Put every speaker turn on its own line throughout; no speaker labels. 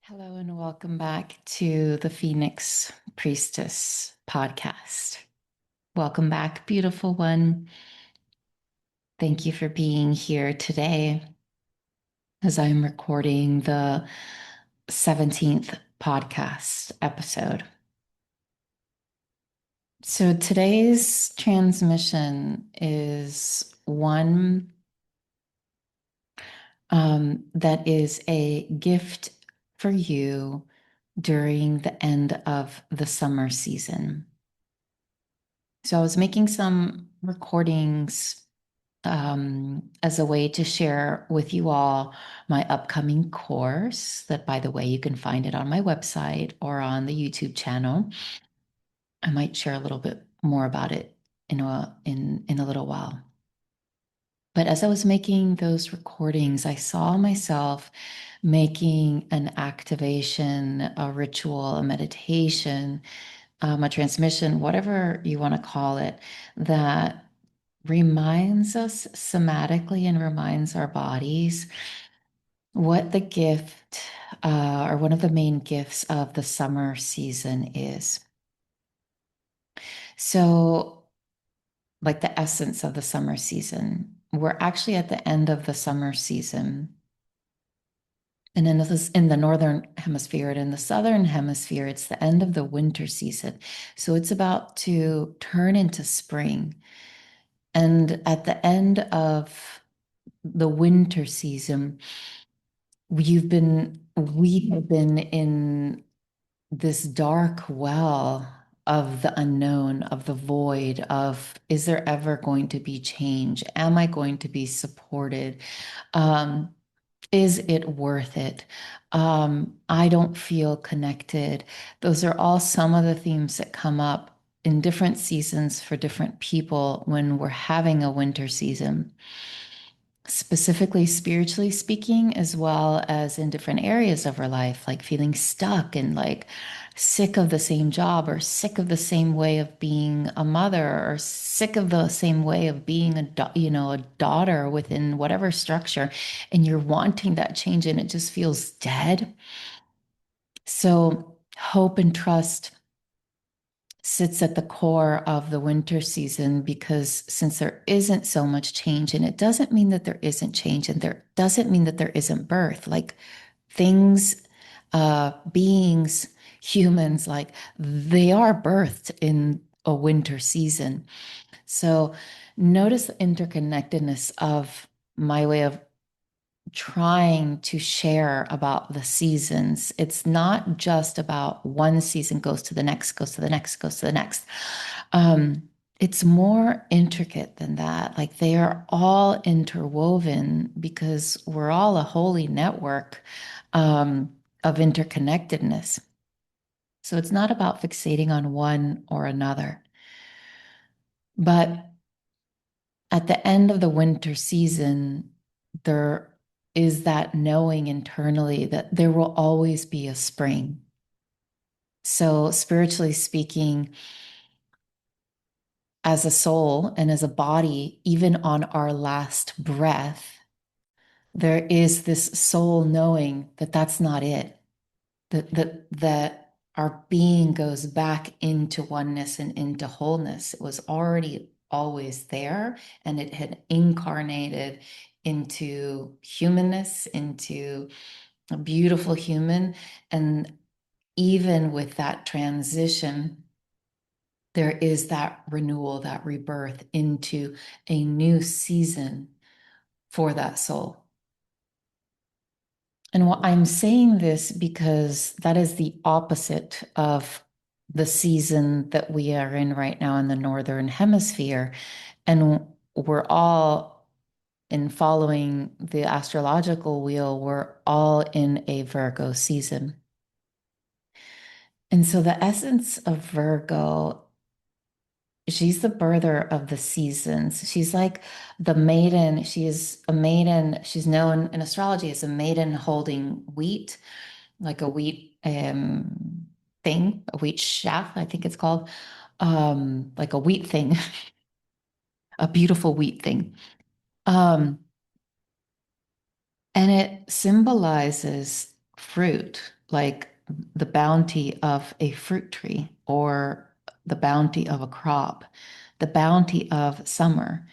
Hello and welcome back to the Phoenix Priestess podcast. Welcome back, beautiful one. Thank you for being here today as I'm recording the 17th podcast episode. So today's transmission is one that is a gift for you during the end of the summer season. So I was making some recordings as a way to share with you all my upcoming course that, by the way, you can find it on my website or on the YouTube channel. I might share a little bit more about it in a little while. But as I was making those recordings, I saw myself making an activation, a ritual, a meditation, a transmission, whatever you want to call it, that reminds us somatically and reminds our bodies what the gift or one of the main gifts of the summer season is. So, like the essence of the summer season, we're actually at the end of the summer season. And then this is in the northern hemisphere, and in the southern hemisphere, it's the end of the winter season. So it's about to turn into spring. And at the end of the winter season, we have been in this dark well of the unknown, of the void, of is there ever going to be change? Am I going to be supported? Um, is it worth it? I don't feel connected. Those are all some of the themes that come up in different seasons for different people when we're having a winter season, specifically spiritually speaking, as well as in different areas of our life, like feeling stuck and like sick of the same job or sick of the same way of being a mother or sick of the same way of being a daughter within whatever structure, and you're wanting that change and it just feels dead. So hope and trust sits at the core of the winter season, because since there isn't so much change, and it doesn't mean that there isn't change, and there doesn't mean that there isn't birth, like things, beings, humans, like they are birthed in a winter season. So notice the interconnectedness of my way of trying to share about the seasons. It's not just about one season goes to the next, goes to the next, goes to the next. It's more intricate than that. Like they are all interwoven because we're all a holy network of interconnectedness. So it's not about fixating on one or another. But at the end of the winter season, there is that knowing internally that there will always be a spring. So, spiritually speaking, as a soul and as a body, even on our last breath, there is this soul knowing that that's not it, that our being goes back into oneness and into wholeness. It was already always there, and it had incarnated into humanness, into a beautiful human. And even with that transition, there is that renewal, that rebirth into a new season for that soul. And I'm saying this because that is the opposite of the season that we are in right now in the Northern Hemisphere. And we're all, in following the astrological wheel, we're all in a Virgo season. And so the essence of Virgo, she's the birther of the seasons. She's like the maiden. She is a maiden. She's known in astrology as a maiden holding wheat, like a wheat thing, a wheat shaft, I think it's called, like a wheat thing, a beautiful wheat thing. Um, and it symbolizes fruit, like the bounty of a fruit tree or the bounty of a crop, the bounty of summer,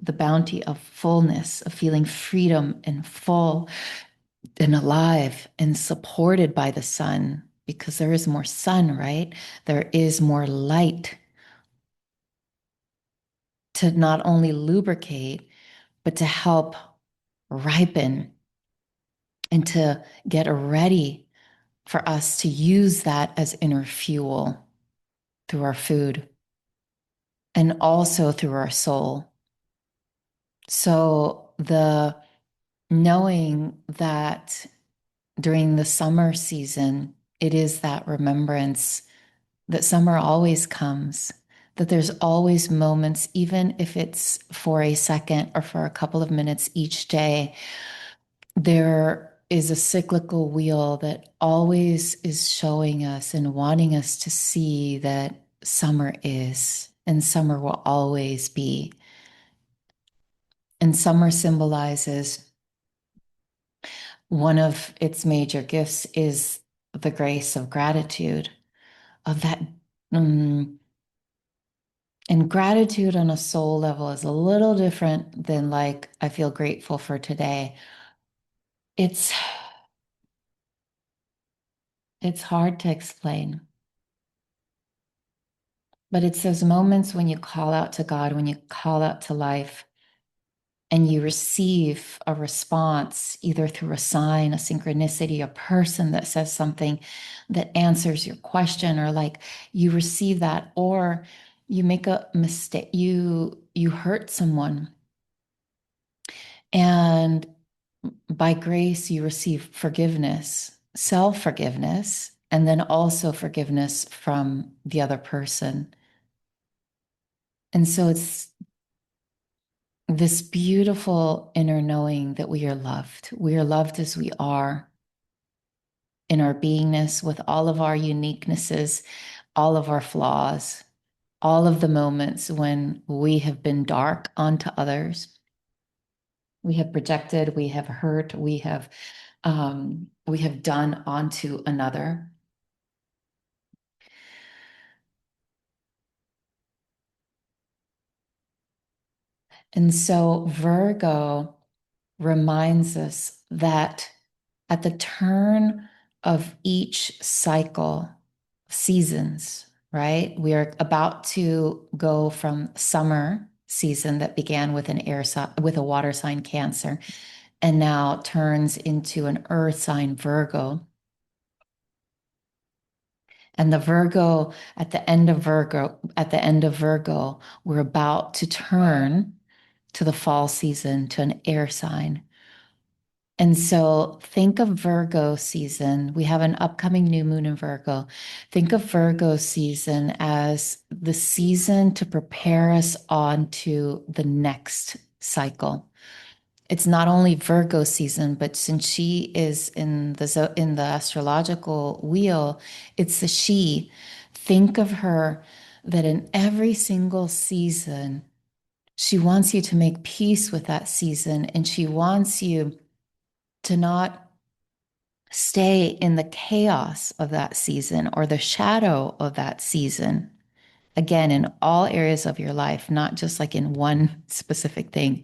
the bounty of fullness, of feeling freedom and full and alive and supported by the sun, because there is more sun, right? There is more light to not only lubricate, but to help ripen and to get ready for us to use that as inner fuel through our food and also through our soul. So the knowing that during the summer season, it is that remembrance that summer always comes, that there's always moments, even if it's for a second or for a couple of minutes each day, there is a cyclical wheel that always is showing us and wanting us to see that summer is and summer will always be. And summer symbolizes one of its major gifts is the grace of gratitude, of that. um, and gratitude on a soul level is a little different than like, I feel grateful for today. It's it's hard to explain, but it's those moments when you call out to God, when you call out to life, and you receive a response, either through a sign, a synchronicity, a person that says something that answers your question, or like you receive that, or you make a mistake, you hurt someone, and by grace you receive forgiveness, self-forgiveness, and then also forgiveness from the other person. And so it's this beautiful inner knowing that we are loved. We are loved as we are in our beingness, with all of our uniquenesses, all of our flaws, all of the moments when we have been dark onto others. We have projected, we have hurt, we have done onto another. And so Virgo reminds us that at the turn of each cycle, seasons, right? We are about to go from summer season that began with an with a water sign Cancer, and now turns into an earth sign Virgo. And the Virgo, at the end of Virgo, we're about to turn to the fall season, to an air sign. And so think of Virgo season. We have an upcoming new moon in Virgo. Think of Virgo season as the season to prepare us on to the next cycle. It's not only Virgo season, but since she is in the astrological wheel, it's the she. Think of her that in every single season, she wants you to make peace with that season, and she wants you to not stay in the chaos of that season or the shadow of that season. Again, in all areas of your life, not just like in one specific thing,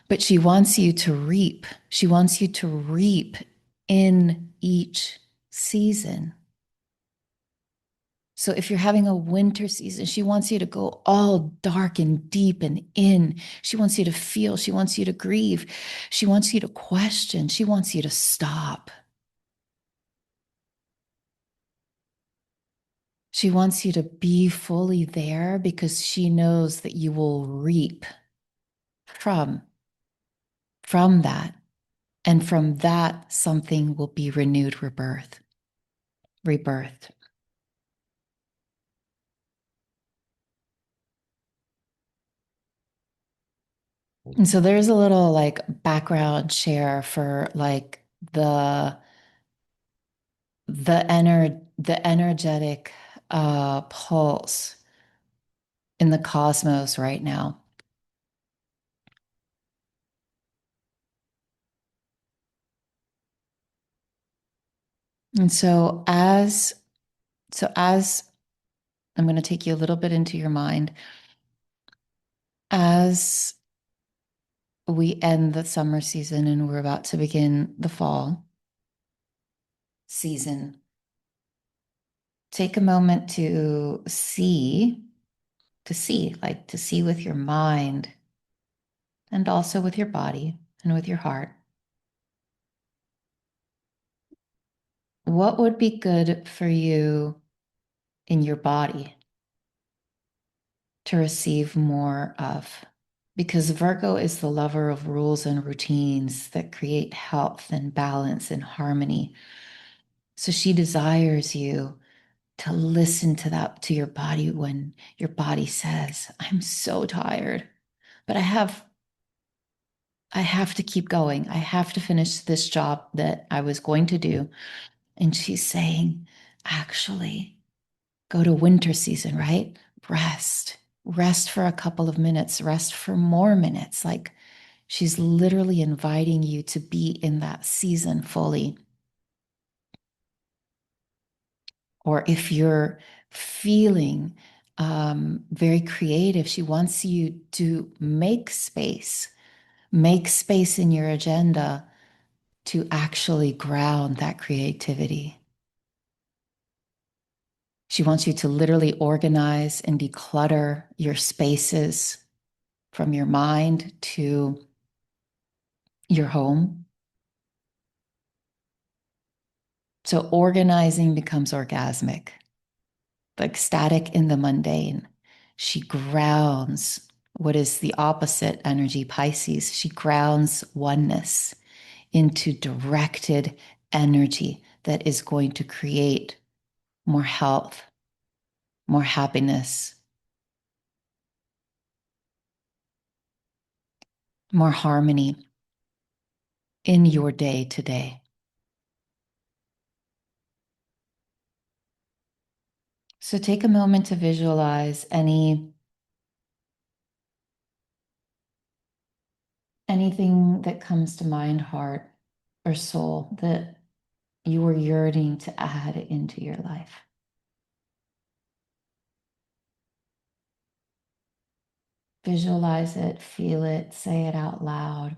but she wants you to reap. She wants you to reap in each season. So if you're having a winter season, she wants you to go all dark and deep and in. She wants you to feel. She wants you to grieve. She wants you to question. She wants you to stop. She wants you to be fully there because she knows that you will reap from from that. And from that, something will be renewed, rebirth. And so there's a little like background share for like the energetic pulse in the cosmos right now. And so as I'm going to take you a little bit into your mind, as we end the summer season and we're about to begin the fall season, take a moment to see with your mind and also with your body and with your heart. What would be good for you in your body to receive more of? Because Virgo is the lover of rules and routines that create health and balance and harmony. So she desires you to listen to that, to your body when your body says, I'm so tired, but I have to keep going. I have to finish this job that I was going to do. And she's saying, actually, go to winter season, right? Rest for a couple of minutes, rest for more minutes. Like she's literally inviting you to be in that season fully. Or if you're feeling very creative, she wants you to make space in your agenda to actually ground that creativity. She wants you to literally organize and declutter your spaces from your mind to your home. So organizing becomes orgasmic, like static in the mundane. She grounds what is the opposite energy, Pisces. She grounds oneness into directed energy that is going to create more health, more happiness, more harmony in your day to day. So take a moment to visualize anything that comes to mind, heart, or soul that you are yearning to add into your life. Visualize it, feel it, say it out loud,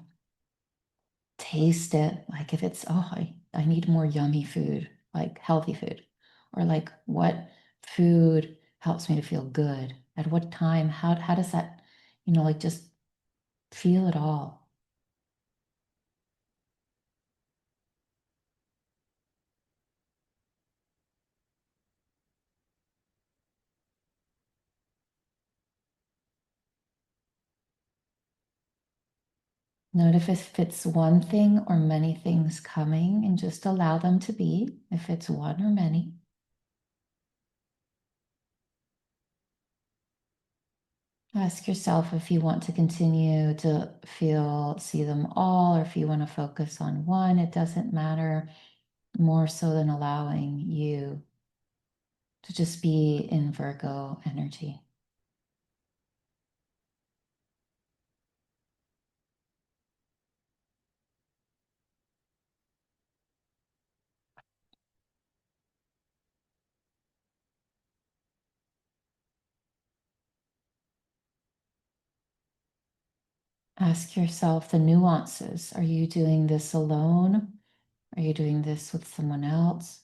taste it. Like if it's, oh, I need more yummy food, like healthy food, or like what food helps me to feel good at what time, how does that, like just feel it all. Notice if it's one thing or many things coming and just allow them to be, if it's one or many. Ask yourself if you want to continue to see them all, or if you want to focus on one. It doesn't matter, more so than allowing you to just be in Virgo energy. Ask yourself the nuances. Are you doing this alone? Are you doing this with someone else?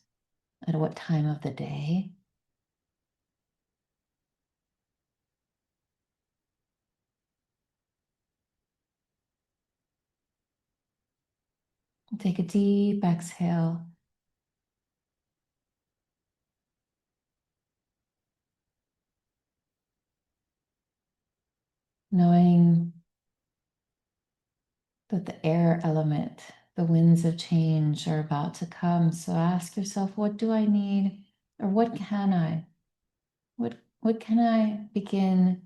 At what time of the day? Take a deep exhale, knowing that the air element, the winds of change are about to come. So ask yourself, what do I need? Or what can I? What can I begin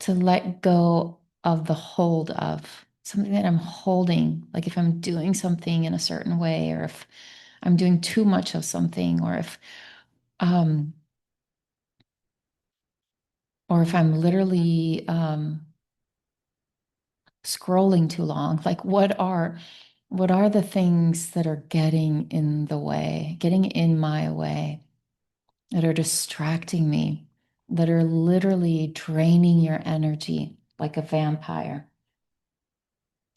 to let go of the hold of? Something that I'm holding, like if I'm doing something in a certain way, or if I'm doing too much of something, um or if I'm literally scrolling too long, like What are the things that are getting in the way, getting in my way, that are distracting me, that are literally draining your energy like a vampire?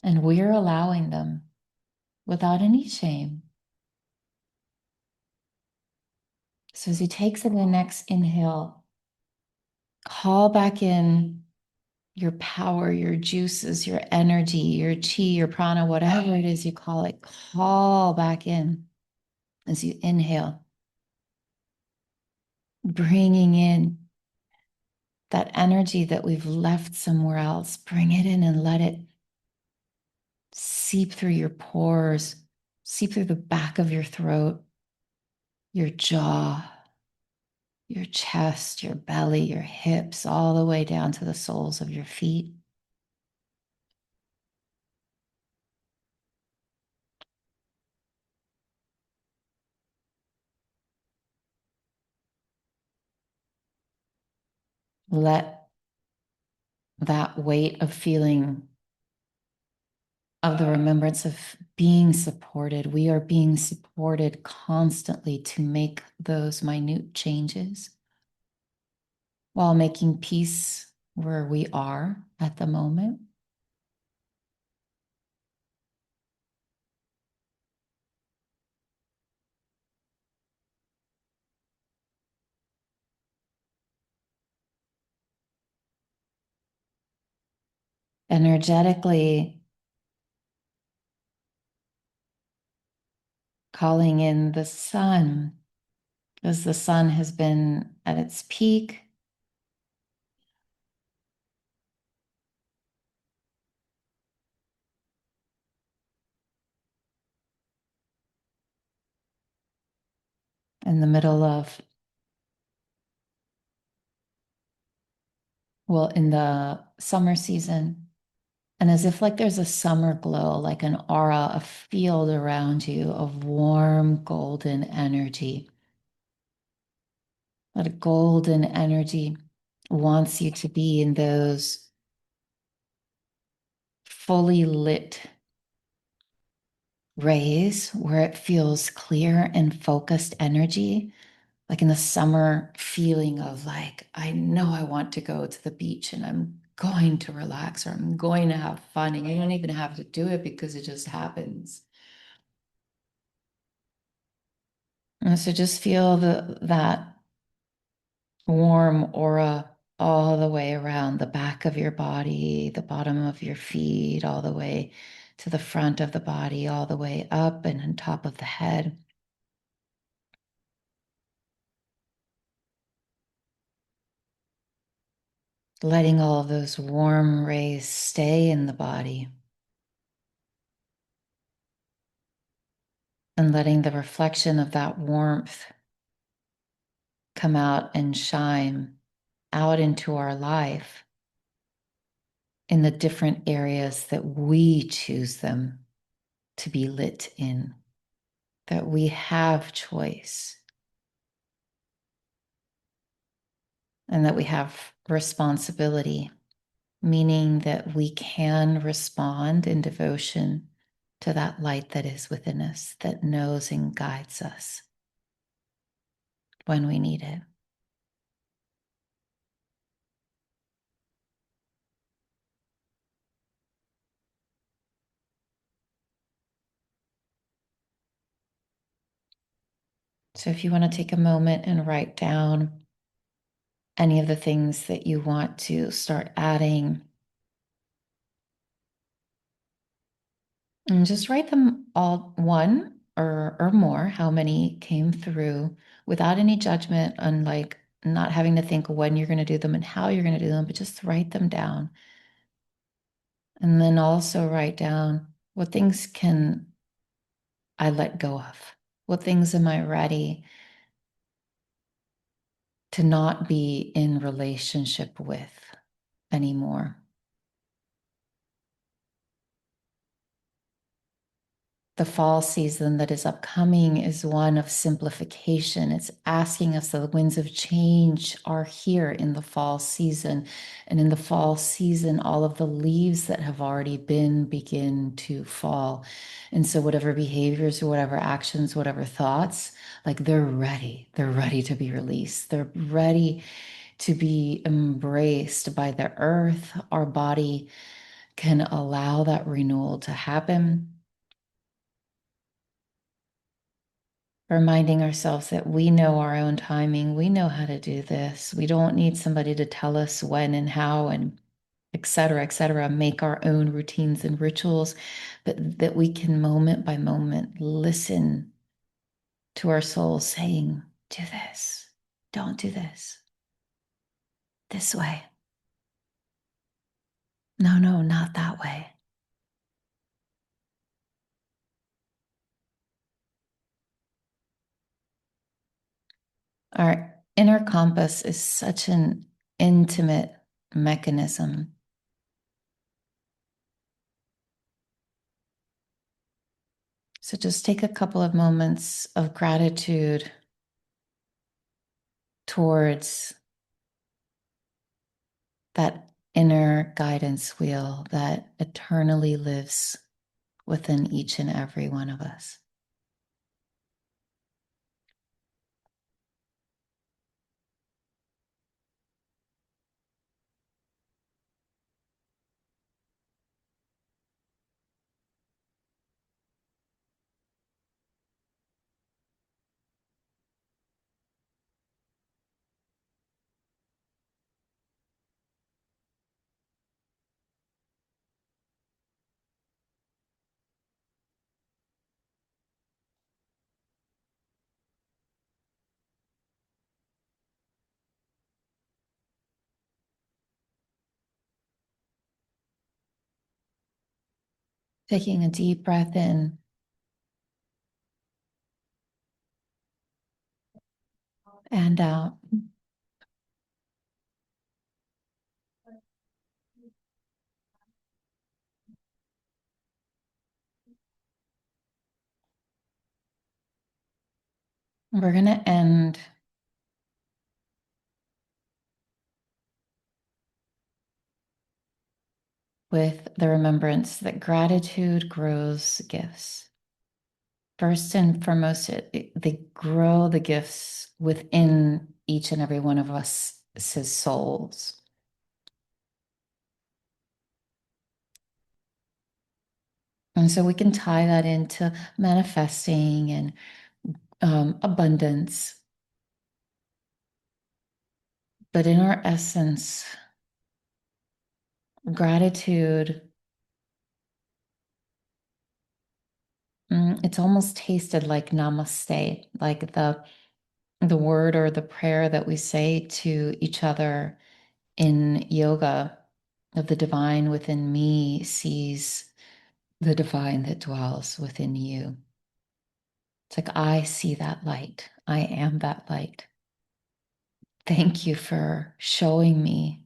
And we're allowing them without any shame. So as you take the next inhale, call back in your power, your juices, your energy, your chi, your prana, whatever it is you call it, call back in as you inhale, bringing in that energy that we've left somewhere else. Bring it in and let it seep through your pores, seep through the back of your throat, your jaw, your chest, your belly, your hips, all the way down to the soles of your feet. Let that weight of feeling, of the remembrance of being supported. We are being supported constantly to make those minute changes while making peace where we are at the moment. Energetically calling in the sun, as the sun has been at its peak. In the middle of, well, in the summer season. And as if like there's a summer glow, like an aura, a field around you of warm golden energy. That golden energy wants you to be in those fully lit rays where it feels clear and focused energy, like in the summer feeling of like, I know I want to go to the beach and I'm going to relax or I'm going to have fun. And you don't even have to do it because it just happens. And so just feel that warm aura all the way around the back of your body, the bottom of your feet, all the way to the front of the body, all the way up and on top of the head. Letting all of those warm rays stay in the body and letting the reflection of that warmth come out and shine out into our life in the different areas that we choose them to be lit in, that we have choice and that we have responsibility, meaning that we can respond in devotion to that light that is within us, that knows and guides us when we need it. So if you want to take a moment and write down any of the things that you want to start adding, and just write them all, one or more, how many came through, without any judgment, on like not having to think when you're going to do them and how you're going to do them, but just write them down. And then also write down, what things can I let go of? What things am I ready to not be in relationship with anymore? The fall season that is upcoming is one of simplification. It's asking us, the winds of change are here in the fall season. And in the fall season, all of the leaves that have already been begin to fall. And so whatever behaviors or whatever actions, whatever thoughts, like they're ready. They're ready to be released. They're ready to be embraced by the earth. Our body can allow that renewal to happen. Reminding ourselves that we know our own timing. We know how to do this. We don't need somebody to tell us when and how and et cetera, make our own routines and rituals, but that we can moment by moment listen to our soul saying, do this, don't do this way. No, no, not that way. Our inner compass is such an intimate mechanism. So just take a couple of moments of gratitude towards that inner guidance wheel that eternally lives within each and every one of us. Taking a deep breath in and out. We're going to end with the remembrance that gratitude grows gifts. First and foremost, they grow the gifts within each and every one of us, his souls. And so we can tie that into manifesting and abundance. But in our essence, gratitude, it's almost tasted like namaste, like the word or the prayer that we say to each other in yoga of the divine within me sees the divine that dwells within you. It's like, I see that light. I am that light. Thank you for showing me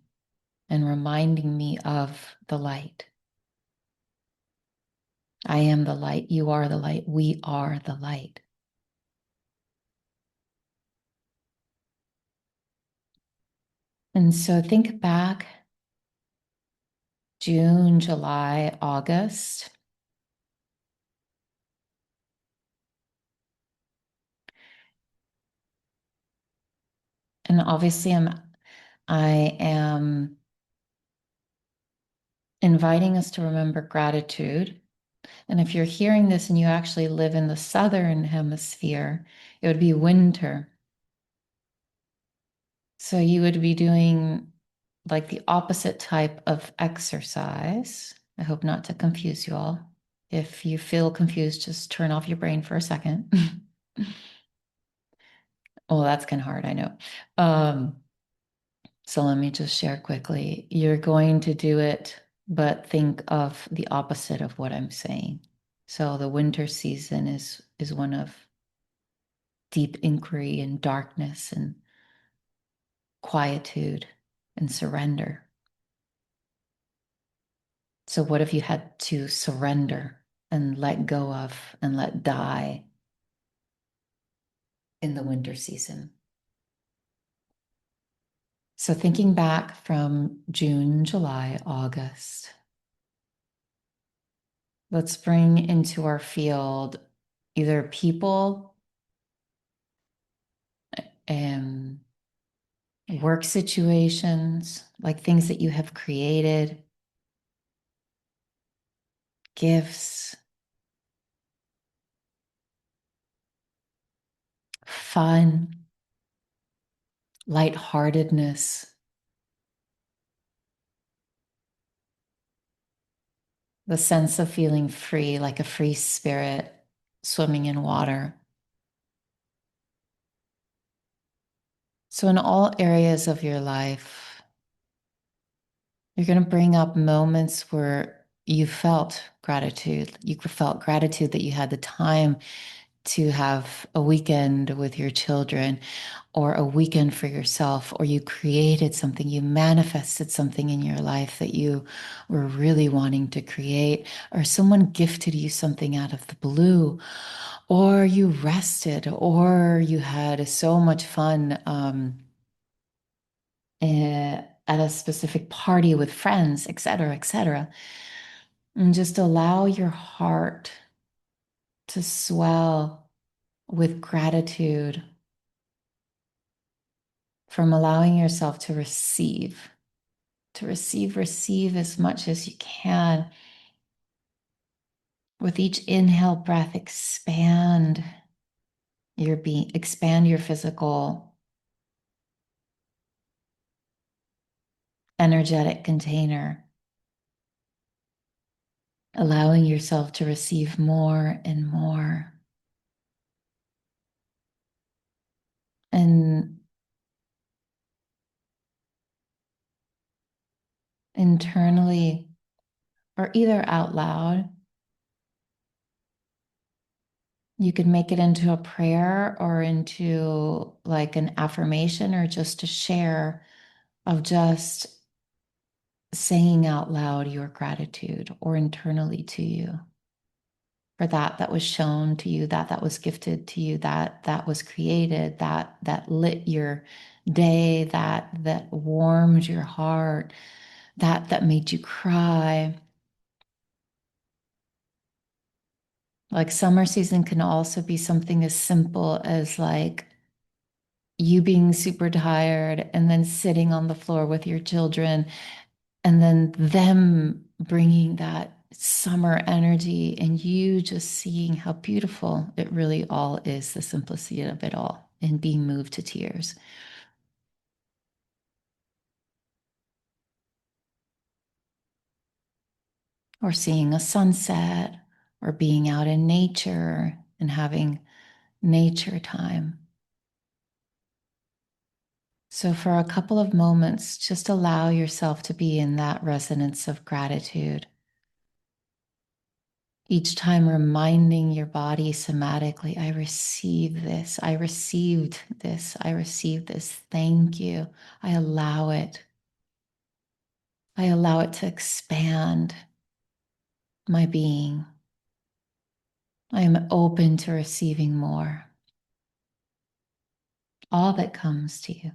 and reminding me of the light. I am the light. You are the light. We are the light. And so think back June, July, August. And obviously I am inviting us to remember gratitude. And if you're hearing this and you actually live in the southern hemisphere, it would be winter. So you would be doing like the opposite type of exercise. I hope not to confuse you all. If you feel confused, just turn off your brain for a second. Well, that's kind of hard, I know. So let me just share quickly. You're going to do it, but think of the opposite of what I'm saying. So the winter season is one of deep inquiry and darkness and quietude and surrender. So what if you had to surrender and let go of and let die in the winter season? So thinking back from June, July, August, Let's bring into our field either people, and work situations, like things that you have created, gifts, fun, lightheartedness, the sense of feeling free, like a free spirit swimming in water. So, in all areas of your life, you're going to bring up moments where you felt gratitude. You felt gratitude that you had the time to have a weekend with your children or a weekend for yourself, or you created something, you manifested something in your life that you were really wanting to create, or someone gifted you something out of the blue, or you rested, or you had so much fun at a specific party with friends, etc., etc. And just allow your heart to swell with gratitude from allowing yourself receive as much as you can. With each inhale breath, expand your being, expand your physical energetic container, allowing yourself to receive more and more. And internally, or either out loud, you could make it into a prayer or into like an affirmation or just a share of just saying out loud your gratitude or internally to you for that was shown to you, that was gifted to you, that was created, that lit your day, that warmed your heart, that made you cry. Like summer season can also be something as simple as like you being super tired and then sitting on the floor with your children and then them bringing that summer energy and you just seeing how beautiful it really all is, the simplicity of it all, and being moved to tears. Or seeing a sunset, or being out in nature and having nature time. So, for a couple of moments, just allow yourself to be in that resonance of gratitude. Each time reminding your body somatically, I receive this, I received this, I received this. Thank you. I allow it. I allow it to expand my being. I am open to receiving more. All that comes to you.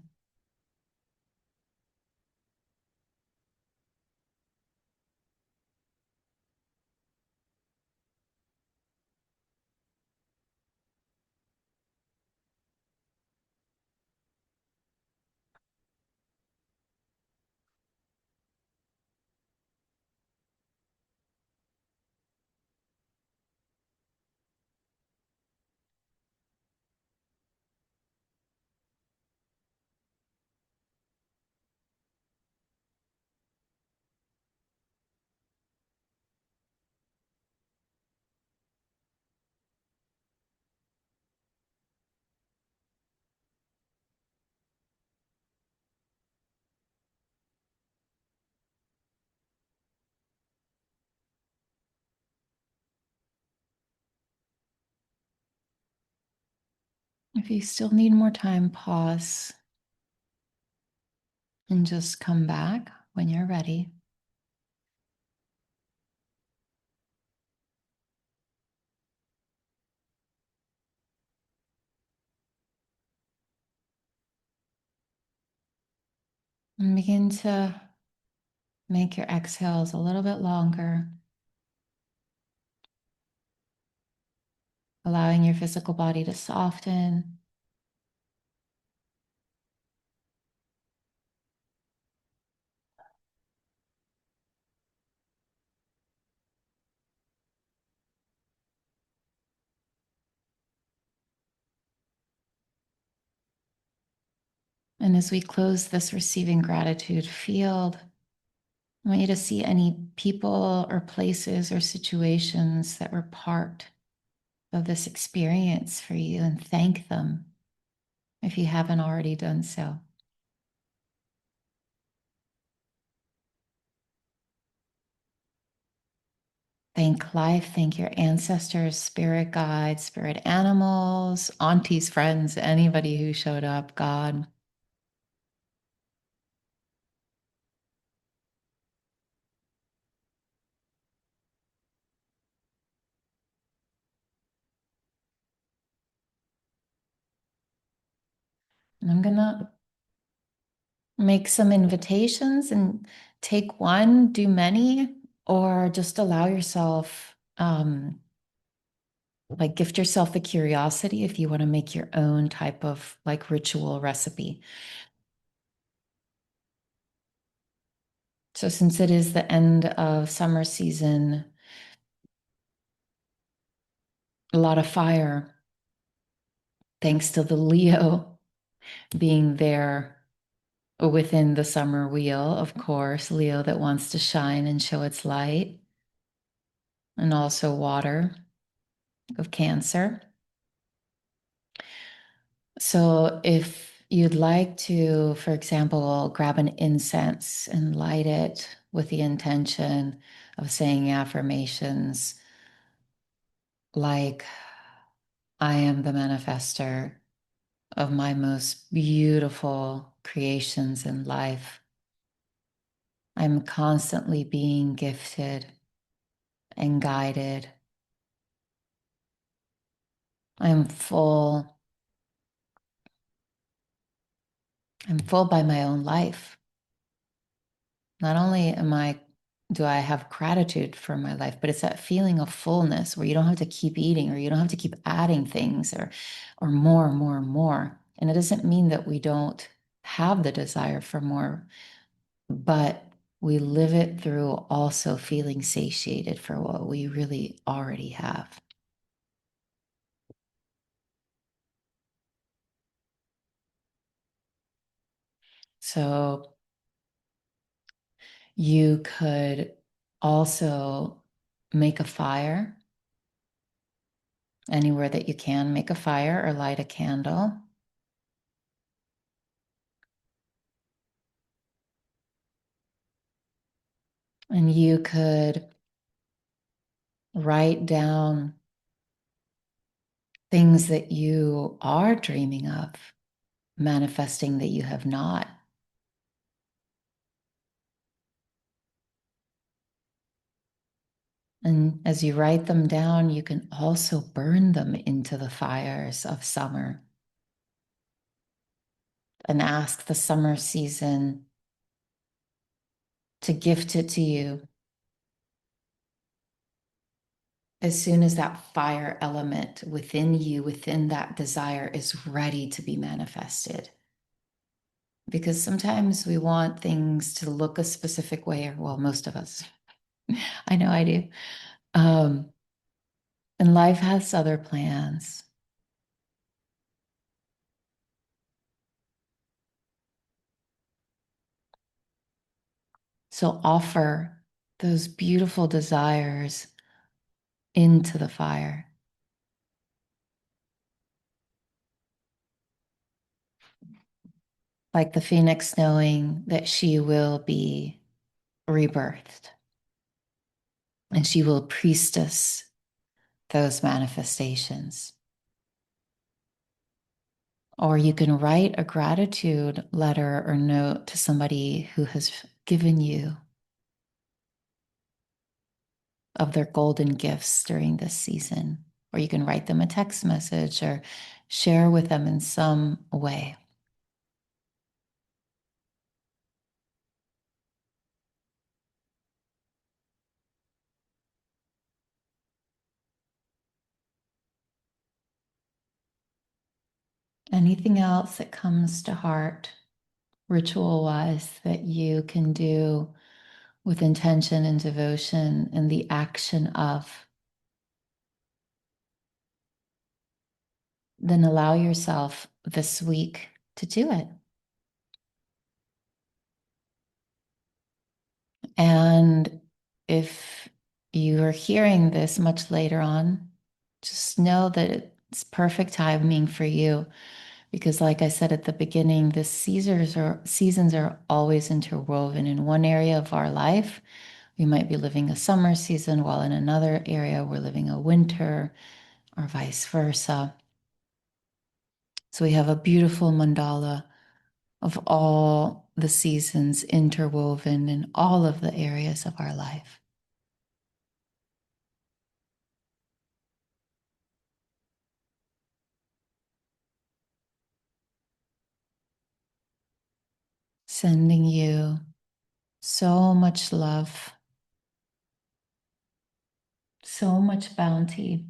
If you still need more time, pause and just come back when you're ready. And begin to make your exhales a little bit longer. allowing your physical body to soften. And as we close this receiving gratitude field, I want you to see any people or places or situations that were part of this experience for you and thank them if you haven't already done so. Thank life, thank your ancestors, spirit guides, spirit animals, aunties, friends, anybody who showed up, God. And I'm going to make some invitations and take one, do many, or just allow yourself, like gift yourself the curiosity if you want to make your own type of like ritual recipe. So since it is the end of summer season, a lot of fire, thanks to the Leo being there within the summer wheel, of course, Leo that wants to shine and show its light, and also water of Cancer. So if you'd like to, for example, grab an incense and light it with the intention of saying affirmations like, I am the manifester of my most beautiful creations in life. I'm constantly being gifted and guided. I'm full. I'm full by my own life. Not only do I have gratitude for my life, but it's that feeling of fullness where you don't have to keep eating or you don't have to keep adding things or more and more and more. And it doesn't mean that we don't have the desire for more, but we live it through also feeling satiated for what we really already have. So you could also make a fire anywhere that you can, make a fire or light a candle. And you could write down things that you are dreaming of, manifesting that you have not. And as you write them down, you can also burn them into the fires of summer and ask the summer season to gift it to you as soon as that fire element within you, within that desire, is ready to be manifested. Because sometimes we want things to look a specific way, or well, most of us. I know I do. Um, and life has other plans. So offer those beautiful desires into the fire. Like the phoenix knowing that she will be rebirthed and she will priestess those manifestations. Or you can write a gratitude letter or note to somebody who has given you of their golden gifts during this season. Or you can write them a text message or share with them in some way. Anything else that comes to heart, ritual wise, that you can do with intention and devotion and the action of, then allow yourself this week to do it. And if you are hearing this much later on, just know that it's perfect timing for you. Because, like I said at the beginning, the seasons are always interwoven. In one area of our life, we might be living a summer season, while in another area, we're living a winter, or vice versa. So we have a beautiful mandala of all the seasons interwoven in all of the areas of our life. Sending you so much love, so much bounty.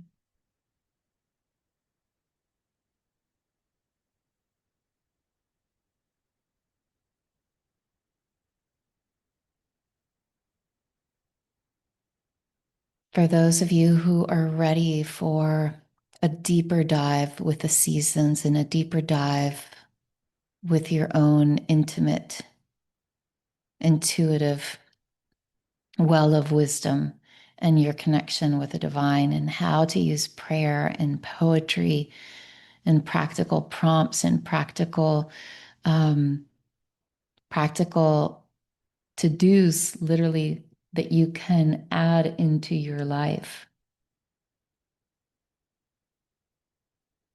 For those of you who are ready for a deeper dive with the seasons and a deeper dive with your own intimate, intuitive well of wisdom and your connection with the divine, and how to use prayer and poetry and practical prompts and practical to-dos, literally, that you can add into your life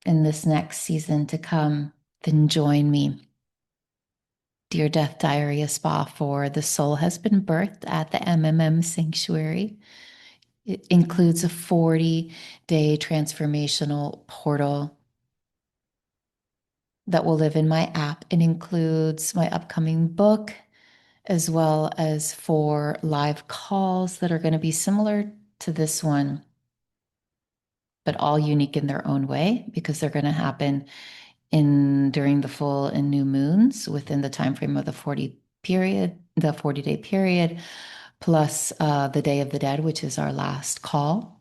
in this next season to come, then join me. Dear Death Diary, a spa for the soul has been birthed at the Sanctuary. It includes a 40-day transformational portal that will live in my app. It includes my upcoming book, as well as 4 live calls that are going to be similar to this one, but all unique in their own way, because they're going to happen in during the full and new moons within the time frame of the 40-day period, plus the Day of the Dead, which is our last call.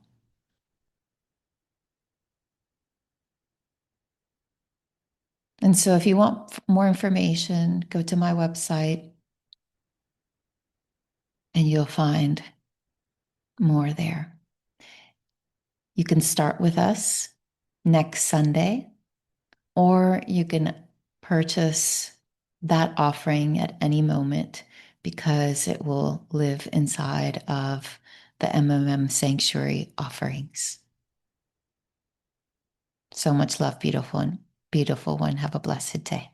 And so if you want more information, go to my website and you'll find more there. You can start with us next Sunday, or you can purchase that offering at any moment, because it will live inside of the Sanctuary offerings. So much love, beautiful one. Have a blessed day.